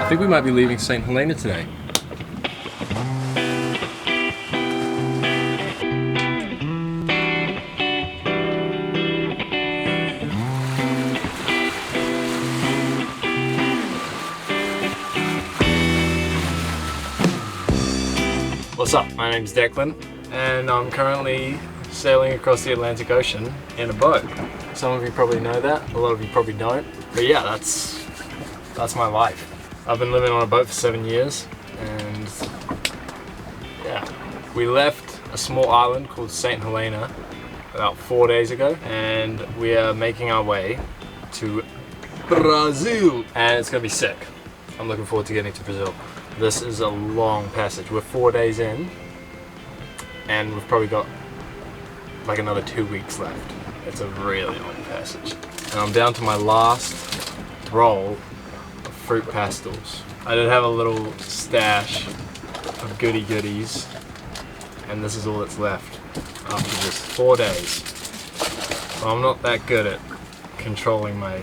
think we might be leaving Saint Helena today. What's up? My name's Declan and I'm currently sailing across the Atlantic Ocean in a boat. Some of you probably know that, a lot of you probably don't. But yeah, that's my life. I've been living on a boat for 7 years and yeah. We left a small island called Saint Helena about 4 days ago and we are making our way to Brazil and it's gonna be sick. I'm looking forward to getting to Brazil. This is a long passage. We're 4 days in and we've probably got like another 2 weeks left. It's a really long passage. And I'm down to my last roll of fruit pastels. I did have a little stash of goodies and this is all that's left after just 4 days. Well, I'm not that good at controlling my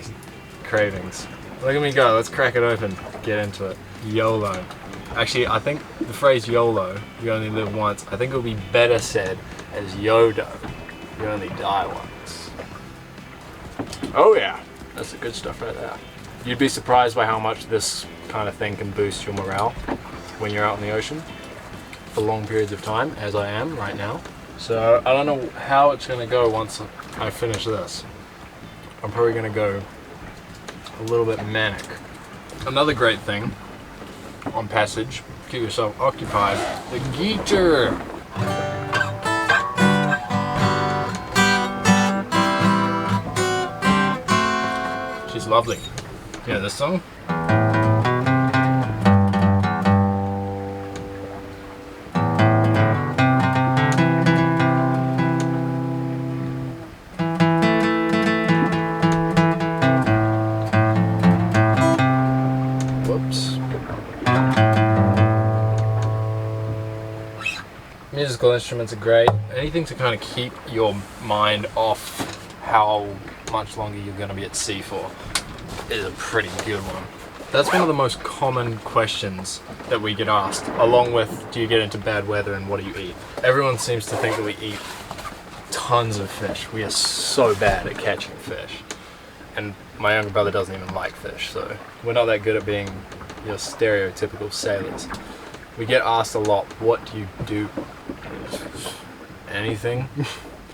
cravings. Look at me go, let's crack it open, get into it. YOLO. Actually, I think the phrase YOLO, you only live once, I think it would be better said as YODO, you only die once. Oh yeah, that's the good stuff right there. You'd be surprised by how much this kind of thing can boost your morale when you're out in the ocean for long periods of time, as I am right now. So I don't know how it's going to go once I finish this. I'm probably going to go a little bit manic. Another great thing on passage, keep yourself occupied, the guitar. She's lovely. Yeah, this song. Whoops. Musical instruments are great. Anything to kind of keep your mind off how much longer you're going to be at sea for is a pretty good one. That's one of the most common questions that we get asked, along with do you get into bad weather and what do you eat? Everyone seems to think that we eat tons of fish. We are so bad at catching fish. And my younger brother doesn't even like fish, so we're not that good at being your stereotypical sailors. We get asked a lot, what do you do? Anything?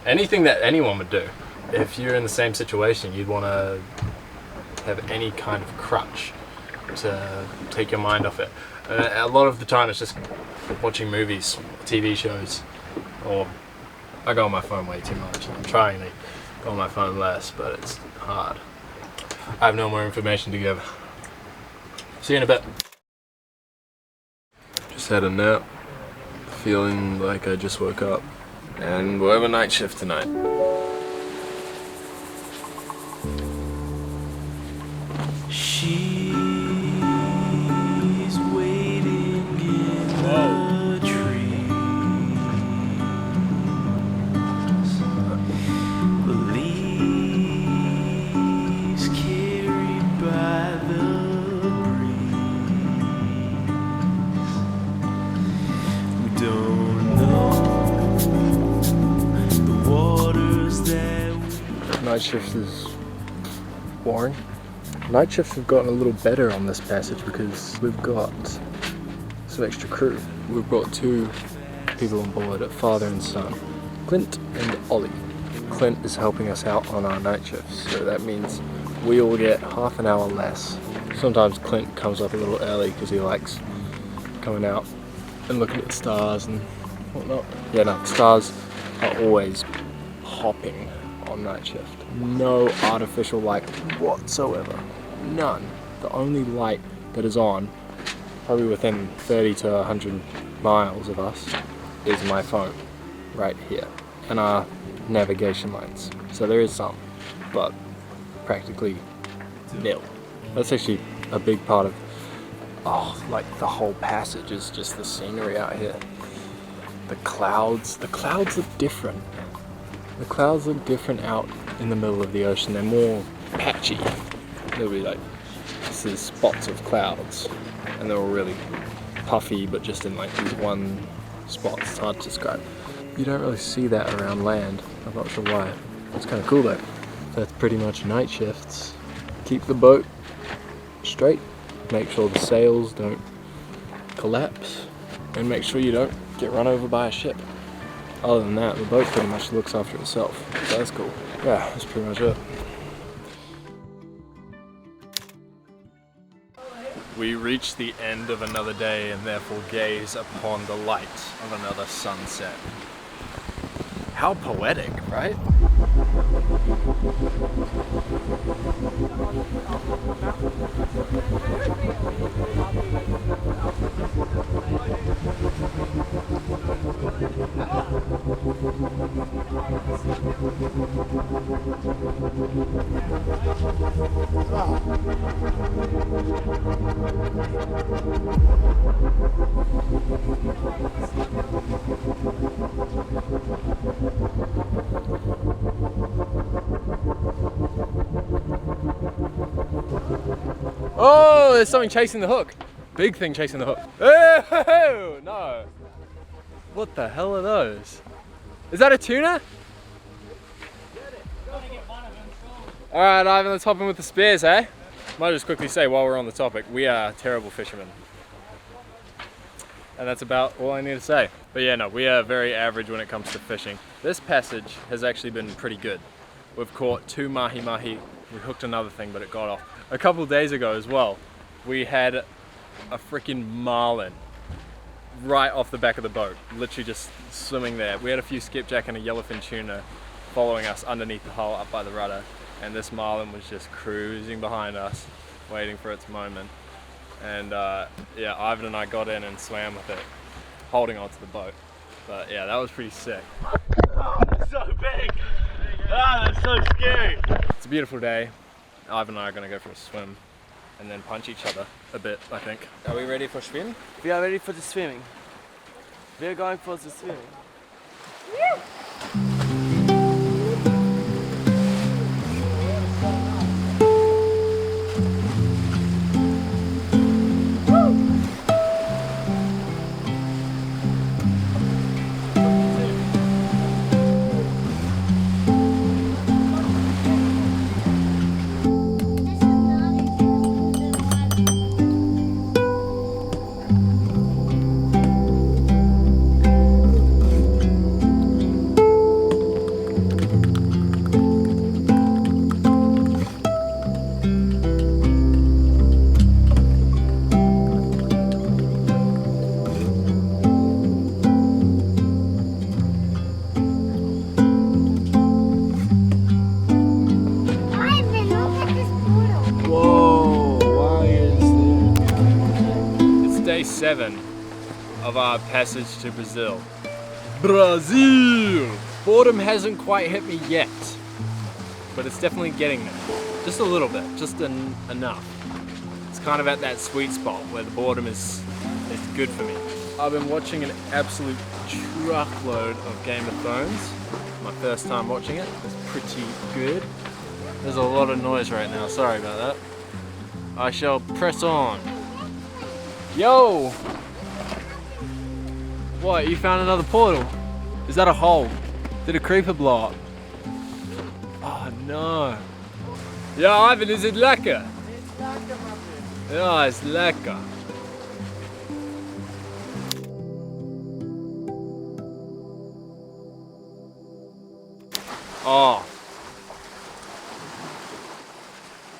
Anything that anyone would do. If you're in the same situation, you'd want to have any kind of crutch to take your mind off it. A lot of the time it's just watching movies, TV shows, or I go on my phone way too much. I'm trying to go on my phone less, but it's hard. I have no more information to give. See you in a bit. Just had a nap, feeling like I just woke up, and we'll have a night shift tonight. She's waiting in the trees. The leaves carried by the breeze. We don't know the waters that Night shift is boring. Night shifts have gotten a little better on this passage because we've got some extra crew. We've brought 2 people on board, a father and son, Clint and Ollie. Clint is helping us out on our night shifts, so that means we all get half an hour less. Sometimes Clint comes up a little early because he likes coming out and looking at the stars and whatnot. Yeah, no, the stars are always hopping on night shift. No artificial light whatsoever. None. The only light that is on, probably within 30 to 100 miles of us, is my phone right here and our navigation lights. So there is some, but practically nil. That's actually a big part of like the whole passage is just the scenery out here. The clouds look different. The clouds look different out in the middle of the ocean. They're more patchy. They'll be like this is spots of clouds, and they're all really puffy, but just in like these one spots. It's hard to describe. You don't really see that around land. I'm not sure why. It's kind of cool though. That's pretty much night shifts. Keep the boat straight, make sure the sails don't collapse, and make sure you don't get run over by a ship. Other than that, the boat pretty much looks after itself, so that's cool. Yeah, that's pretty much it. We reach the end of another day and therefore gaze upon the light of another sunset. How poetic, right? Oh, there's something chasing the hook. Big thing chasing the hook. Oh, no. What the hell are those? Is that a tuna? Alright, Ivan, let's hop in with the spears, eh? Might just quickly say while we're on the topic, we are terrible fishermen. And that's about all I need to say. But yeah, no, we are very average when it comes to fishing. This passage has actually been pretty good. We've caught 2 mahi-mahi. We hooked another thing, but it got off. A couple days ago as well, we had a freaking marlin right off the back of the boat, literally just swimming there. We had a few skipjack and a yellowfin tuna following us underneath the hull up by the rudder, and this marlin was just cruising behind us, waiting for its moment. And yeah, Ivan and I got in and swam with it, holding onto the boat. But yeah, that was pretty sick. Oh, that's so big! Ah, that's so scary! It's a beautiful day. Ivan and I are going to go for a swim and then punch each other a bit, I think. Are we ready for swim? We are ready for the swimming. We are going for the swimming. Day 7 of our passage to Brazil. Brazil! Boredom hasn't quite hit me yet, but it's definitely getting there. Just a little bit, just enough. It's kind of at that sweet spot where the boredom is good for me. I've been watching an absolute truckload of Game of Thrones. My first time watching it. It's pretty good. There's a lot of noise right now, sorry about that. I shall press on. Yo! What, you found another portal? Is that a hole? Did a creeper blow up? Oh no. Ja, Ivan, is it lekker? It's lekker, my friend. Ja, it's lekker. Oh.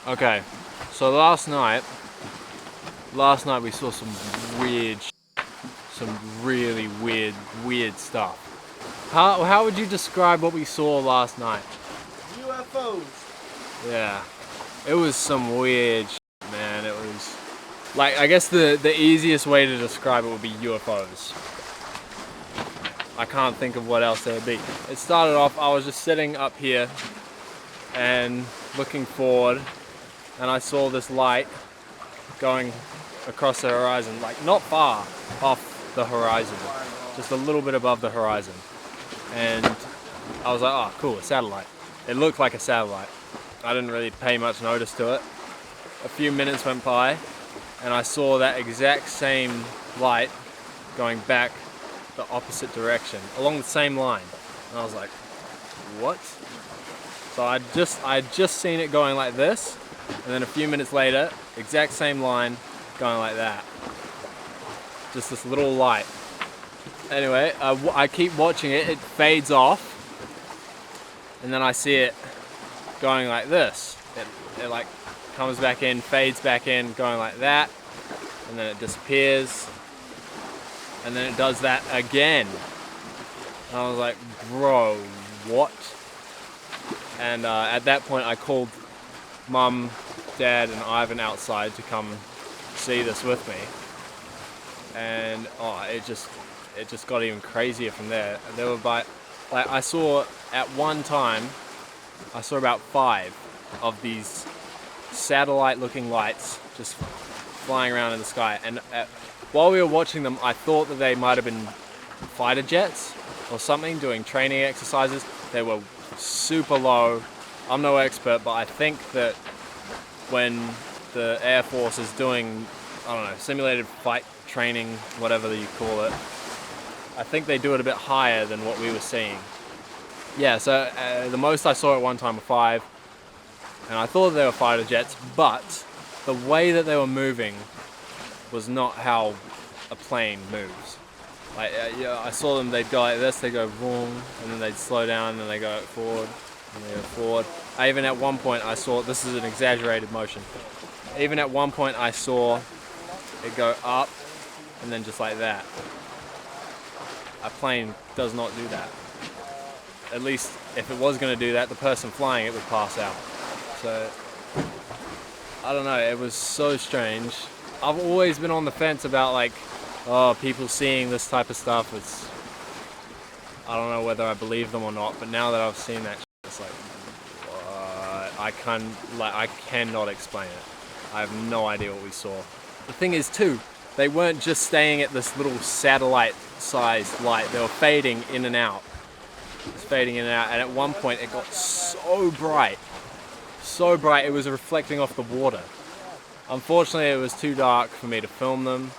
Okay, so last night we saw some weird some really weird stuff. How would you describe what we saw last night? UFOs. Yeah, it was some weird man. It was like, I guess the easiest way to describe it would be UFOs. I can't think of what else there would be. It started off, I was just sitting up here and looking forward, and I saw this light going across the horizon, like not far off the horizon, just a little bit above the horizon. And I was like, oh cool, a satellite. It looked like a satellite. I didn't really pay much notice to it. a few minutes went by and I saw that exact same light going back the opposite direction along the same line, and I was like, what? So I'd just seen it going like this, and then a few minutes later, exact same line going like that. Just this little light. Anyway, I keep watching it, it fades off, and then I see it going like this. It like comes back in, fades back in, going like that, and then it disappears, and then it does that again. And I was like, bro, what? And at that point I called Mum, Dad and Ivan outside to come see this with me. And it just got even crazier from there. There were I saw at one time, I saw about 5 of these satellite looking lights just flying around in the sky, and while we were watching them I thought that they might have been fighter jets or something doing training exercises. They were super low. I'm no expert, but I think that when the Air Force is doing, I don't know, simulated flight training, whatever you call it, I think they do it a bit higher than what we were seeing. Yeah, so the most I saw at one time were 5, and I thought they were fighter jets, but the way that they were moving was not how a plane moves. Like, I saw them, they'd go like this, they'd go boom, and then they'd slow down, and then they go forward, and they go forward. Even at one point I saw, this is an exaggerated motion, even at one point I saw it go up, and then just like that. A plane does not do that. At least if it was going to do that, the person flying it would pass out. So, I don't know, it was so strange. I've always been on the fence about like, people seeing this type of stuff. I don't know whether I believe them or not, but now that I've seen that, it's like, what? I cannot explain it. I have no idea what we saw. The thing is too, they weren't just staying at this little satellite-sized light. They were fading in and out. It was fading in and out, and at one point it got so bright it was reflecting off the water. Unfortunately, it was too dark for me to film them,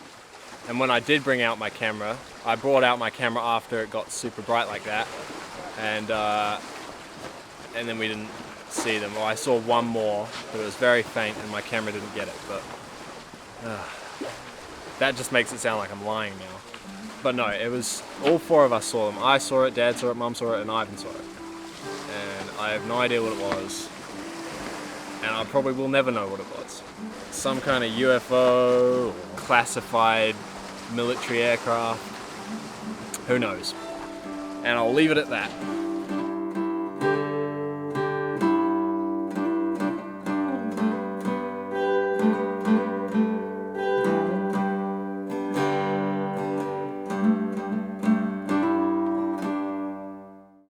and when I did bring out my camera, I brought out my camera after it got super bright like that, and then we didn't see them. Well, I saw one more, but it was very faint, and my camera didn't get it. But that just makes it sound like I'm lying now. But no, it was all 4 of us saw them. I saw it, Dad saw it, Mum saw it, and Ivan saw it. And I have no idea what it was. And I probably will never know what it was. Some kind of UFO, or classified military aircraft. Who knows? And I'll leave it at that.